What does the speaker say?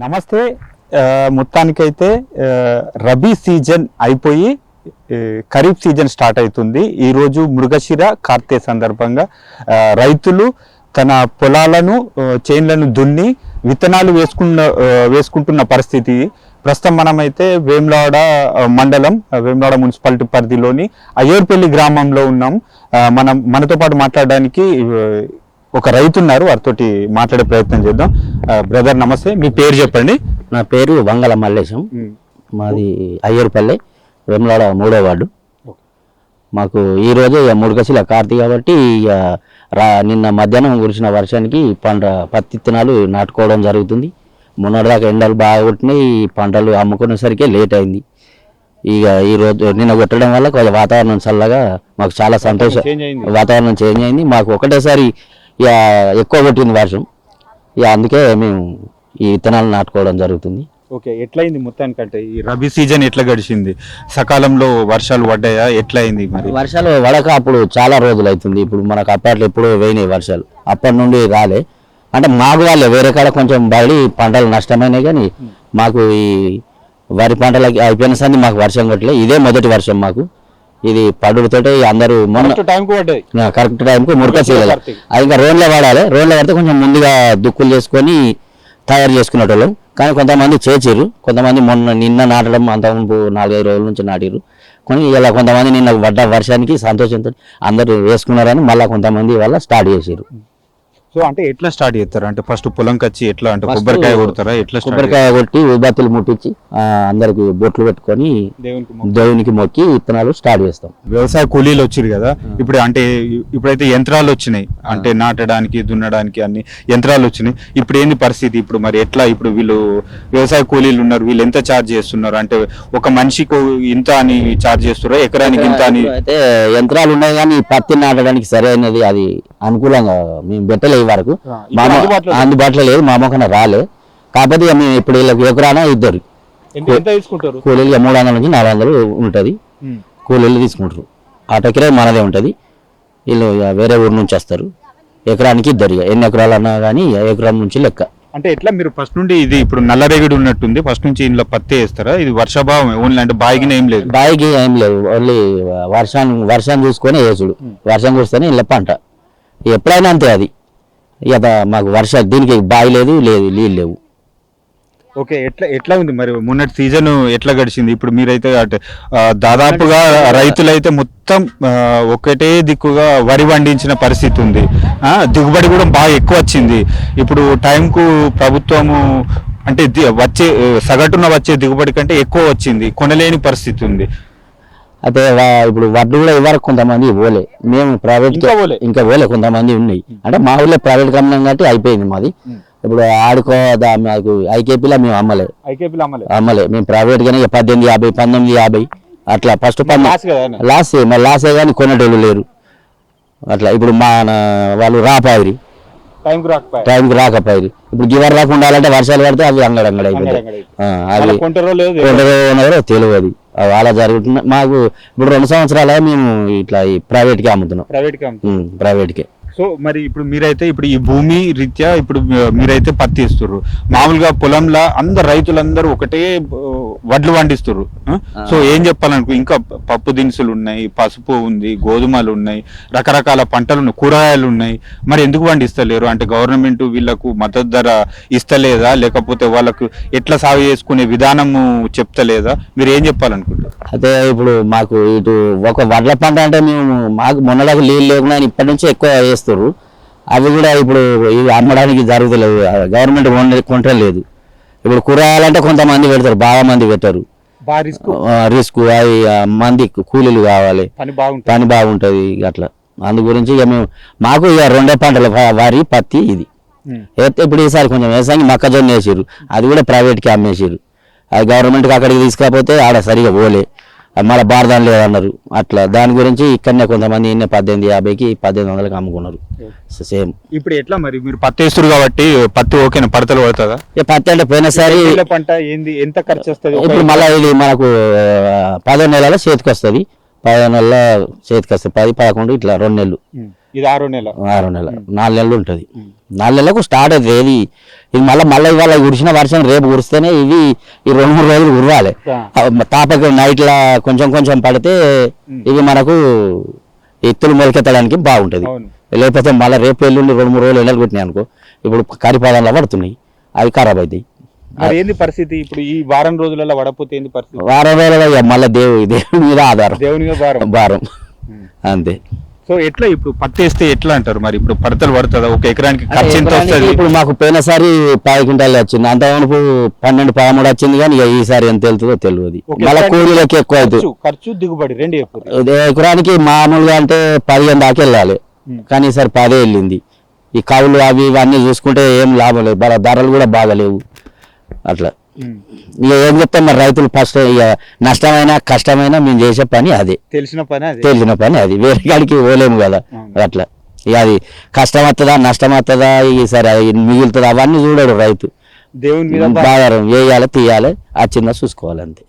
నమస్తే. మొత్తానికైతే రబీ సీజన్ అయిపోయి ఖరీఫ్ సీజన్ స్టార్ట్ అవుతుంది. ఈరోజు మృగశిర కార్తె సందర్భంగా రైతులు తన పొలాలను చేన్లను దున్ని విత్తనాలు వేసుకుంటున్న పరిస్థితి. ప్రస్తుతం మనమైతే వేములవాడ మండలం వేములవాడ మున్సిపాలిటీ పరిధిలోని అయ్యూర్పల్లి గ్రామంలో ఉన్నాం. మనతో పాటు మాట్లాడడానికి ఒక రైతు ఉన్నారు, వారితోటి మాట్లాడే ప్రయత్నం చేద్దాం. బ్రదర్ నమస్తే, మీ పేరు చెప్పండి. నా పేరు వంగల మల్లేశం, మాది అయ్యూర్పల్లి వేములవాడ 3వ వార్డు. మాకు ఈరోజు మృగశిర కార్తీ కాబట్టి నిన్న మధ్యాహ్నం కురిసిన వర్షానికి పత్తి విత్తనాలు నాటుకోవడం జరుగుతుంది. మొన్నటిదాకా ఎండలు బాగా కొట్టినాయి, పంటలు అమ్ముకునేసరికి లేట్ అయింది. ఇక ఈరోజు నిన్న కొట్టడం వల్ల కొంచెం వాతావరణం చల్లగా మాకు చాలా సంతోషం. వాతావరణం చేంజ్ అయింది, మాకు ఒకటేసారి ఇక ఎక్కువ కొట్టింది వర్షం. ఇక అందుకే మేము ఈ విత్తనాలు నాటుకోవడం జరుగుతుంది. ఓకే, ఎట్లయింది మొత్తానికంటే ఈ రబీ సీజన్ ఎట్లా గడిచింది? సకాలంలో వర్షాలు పడ్డాయా? ఎట్లా అయింది? మరి వర్షాలు పడక అప్పుడు చాలా రోజులు అవుతుంది. ఇప్పుడు మనకు అప్పట్లో ఎప్పుడో వేయినాయి వర్షాలు, అప్పటి నుండి రాలే. అంటే మాకు వాళ్ళే వేరే కాడ కొంచెం బడి పంటలు నష్టమైనాయి, కానీ మాకు ఈ వరి పంటలకి అయిపోయిన సంది మాకు వర్షం కొట్టలే. ఇదే మొదటి వర్షం మాకు. ఇది పడుడుతోటే అందరూ కరెక్ట్ టైంకు మురకశీల ఇంకా రోడ్లో పడాలి. రోడ్లో పడితే కొంచెం ముందుగా దుక్కులు చేసుకొని తయారు చేసుకునేటోళ్ళం. కానీ కొంతమంది చేసిర్రు, కొంతమంది నిన్న నాటడం అంత 4-5 రోజుల నుంచి నాటిరు. కానీ ఇలా కొంతమంది నిన్న పడ్డ వర్షానికి సంతోషంతో అందరూ వేసుకున్నారని మళ్ళీ కొంతమంది వాళ్ళ స్టార్ట్ చేసారు. సో అంటే ఎట్లా స్టార్ట్ చేస్తారు? అంటే ఫస్ట్ పొలంకి వచ్చి ఎట్లా అంటే కొబ్బరికాయ కొడతారా? ఎట్లా కొబ్బరికాయ కొట్టి ఉబత్తులు ముట్టించి అందరికి బొట్లు పెట్టుకొని దేవునికి మొక్కి విత్తనాలు స్టార్ట్ చేస్తాం. వ్యవసాయ కూలీలు వచ్చారు కదా ఇప్పుడు, అంటే ఇప్పుడైతే యంత్రాలు వచ్చినాయి, అంటే నాటడానికి దున్నడానికి అన్ని యంత్రాలు వచ్చినాయి. ఇప్పుడు ఏంది పరిస్థితి? ఇప్పుడు మరి ఎట్లా? ఇప్పుడు వీళ్ళు వ్యవసాయ కూలీలు ఉన్నారు, వీళ్ళు ఎంత ఛార్జ్ చేస్తున్నారు? అంటే ఒక మనిషికి ఇంత అని ఛార్జ్ చేస్తున్నారు, ఎకరానికి ఇంత అని? అయితే యంత్రాలు ఉన్నాయి, కానీ పత్తి నాటడానికి సరైనది అది అనుకూలంగా మేము పెట్టలే వరకు అందుబాటులో లేదు, మా మొక్కన రాలే. కాకపోతే మేము ఇప్పుడు వీళ్ళకి ఎకరానా ఇద్దరు కూలీలు 300 నుంచి 400 ఉంటుంది. కూలీలు తీసుకుంటారు. ఆటో కిరాయి మనదే ఉంటుంది. వీళ్ళు వేరే ఊరు నుంచి వస్తారు. ఎకరానికి ఇద్దరు, ఎన్ని ఎకరాలు అన్నా కానీ ఎకరం నుంచి లెక్క. అంటే ఎట్లా మీరు ఫస్ట్ నుండి ఇది ఇప్పుడు నల్లరేగడి ఉన్నట్టుంది, ఫస్ట్ నుంచి ఇంట్లో పత్తి వేస్తారా? ఇది వర్షాభావం ఓన్లీ, అంటే బాయికి ఏం లేదు? బాయికి ఏం లేదు, ఓన్లీ వర్షాన్ని చూసుకొని వేసుడు. వర్షం చూస్తేనే ఇలా పంట ఎప్పుడైనా అంతే. అది ఇక మాకు దీనికి బావి లేదు, నీళ్ళు లేవు. ఓకే, ఎట్లా ఉంది మరి మొన్నటి సీజన్ ఎట్లా గడిచింది? ఇప్పుడు మీరైతే దాదాపుగా రైతులైతే మొత్తం ఒకటే దిక్కుగా వరి పండించిన పరిస్థితి ఉంది. దిగుబడి కూడా బాగా ఎక్కువ వచ్చింది. ఇప్పుడు టైంకు ప్రభుత్వము అంటే సగటున వచ్చే దిగుబడి కంటే ఎక్కువ వచ్చింది, కొనలేని పరిస్థితి ఉంది. అయితే ఇప్పుడు వడ్లు కూడా ఇవ్వరు, కొంతమంది పోలే. మేము ప్రైవేట్ ఇంకా పోలే, కొంతమంది ఉన్నాయి. అంటే మా ఊళ్ళో ప్రైవేట్ కంపెనీ కాబట్టి అయిపోయింది మాది. ఇప్పుడు మాకు ఐకేపీలో మేము అమ్మలే. మేము ప్రైవేట్ గానే 1850, 1950 అట్లా ఫస్ట్ లాసే కానీ కొనేటోళ్ళు లేరు. అట్లా ఇప్పుడు వాళ్ళు రాపాయిరి టైంకి రాకపోయి. ఇప్పుడు గివర్ రాకుండా ఉండాలంటే వర్షాలు పడితే అవి అంగడి అయిపోతాయి. అది కొంటారో తెలియదు. అలా జరుగుతుంది. మాకు ఇప్పుడు 2 సంవత్సరాలు మేము ఇట్లా ప్రైవేట్కి అమ్ముతున్నాం, ప్రైవేట్కే. సో మరి ఇప్పుడు మీరైతే ఇప్పుడు ఈ భూమి రీత్యా ఇప్పుడు మీరైతే పత్తి ఇస్తుర్రు. మామూలుగా పొలంలో రైతులందరూ ఒకటే వడ్లు పండిస్తుర్రు. సో ఏం చెప్పాలనుకో, ఇంకా పప్పు దినుసులు ఉన్నాయి, పసుపు ఉంది, గోధుమలు ఉన్నాయి, రకరకాల పంటలు ఉన్నాయి, కూరగాయలు ఉన్నాయి. మరి ఎందుకు పండిస్తలేరు? అంటే గవర్నమెంట్ వీళ్ళకు మద్దతు ధర ఇస్తలేదా, లేకపోతే వాళ్ళకు ఎట్లా సాగు చేసుకునే విధానము చెప్తలేదా? మీరు ఏం చెప్పాలనుకుంటారు? అయితే ఇప్పుడు మాకు ఇటు ఒక వడ్ల పంట అంటే మాకు మొన్నలకు నీళ్ళు లేకుండా ఇప్పటి నుంచి ఎక్కువ వేస్తారు. అవి కూడా ఇప్పుడు ఇవి అమ్మడానికి జరుగుతలేదు, గవర్నమెంట్ కొంటలేదు. ఇప్పుడు కూరగాయలంటే కొంతమంది పెడతారు, బాగా మంది పెట్టారు. రిస్క్, అవి మంది కూలీలు కావాలి, పని బాగుంటది అట్లా. అందు గురించి ఇక మాకు ఇక 2 పంటలు, వరి పత్తి. ఇది ఇప్పుడు ఈసారి కొంచెం వ్యవసాయం మొక్కజొన్న వేసారు, అది కూడా ప్రైవేట్కి అమ్మేసారు. అది గవర్నమెంట్కి అక్కడికి తీసుకపోతే ఆడ సరిగా పోలే, మళ్ళీ బారదాన్ లేదన్నారు. అట్లా దాని గురించి ఇక్కడనే కొంతమంది 1850కి 1800కి అమ్ముకున్నారు. సేమ్ ఇప్పుడు ఎట్లా మరి మీరు పత్తి వేస్తారు కాబట్టి పత్తి ఓకేనా? పడతలు పడుతుందా? పత్తి అంటే పోయినసారి పంట ఏంది, ఎంత ఖర్చు వస్తుంది? ఇప్పుడు మళ్ళీ ఇది మనకు 15 నెలల చేతికి వస్తుంది. 15 నెలల చేతికి వస్తుంది, 10, 11 ఇట్లా 2 నెలలు. ఇది 6వ నెల 6 నెల 4 నెలలు ఉంటుంది. 4 నెలలకు స్టార్ట్ అవుతుంది. ఏది ఇది మళ్ళీ ఇవాళ కురిసిన వర్షం రేపు కురిస్తేనే ఇవి ఈ 2-3 రోజులు కురవాలి. తాపకి నైట్లా కొంచెం పడితే ఇవి మనకు ఎత్తులు మొలకెత్తడానికి బాగుంటుంది. లేకపోతే మళ్ళీ రేపు ఎల్లుండి 2-3 రోజులు ఎండలు కొట్టినాయి అనుకో, ఇప్పుడు కరిపాదంలో పడుతున్నాయి, అవి ఖరాబ్ అవుతాయి. ఏంది పరిస్థితి ఇప్పుడు ఈ వారం రోజులలో పడకపోతే ఏంది పరిస్థితి? వారం రోజులు మళ్ళీ దేవుని మీద ఆధారం, దేవుని భారం అంతే. సో ఎట్లా ఇప్పుడు పత్తి వేస్తే ఎట్లా అంటారు మరి? ఇప్పుడు పడతలు పడుతుందా? ఒక ఎకరానికి ఖర్చు ఎంత వస్తుంది? ఇప్పుడు మాకు పోయినసారి 10 క్వింటాలు వచ్చింది, అంతవరకు 12-13 వచ్చింది, కానీ ఇక ఈసారి ఎంత వెళ్తుందో తెలియదు. మళ్ళీ కూలీలకి ఎక్కువ అవుతుంది. ఖర్చు దిగుబడి 2 ఎకరానికి మామూలుగా అంటే 15 దాకా వెళ్ళాలి, కానీ ఈసారి 10 వెళ్ళింది. ఈ కవులు అవి ఇవన్నీ చూసుకుంటే ఏం లాభం లేదు, ధరలు కూడా బాగలేవు. అట్లా ఇక ఏం చెప్తాం మరి, రైతులు ఫస్ట్ ఇక నష్టమైనా కష్టమైనా మేము చేసే పని అదే, తెలిసిన పని అది, వేరే కాడికి పోలేము కదా. అట్లా ఇక అది కష్టం వస్తుందా నష్టం వస్తుందా ఈసారి మిగులుతుందా అవన్నీ చూడడు రైతు. దేవుని మీద వేయాలి తీయాలి, ఆ చిన్న చూసుకోవాలి అంతే.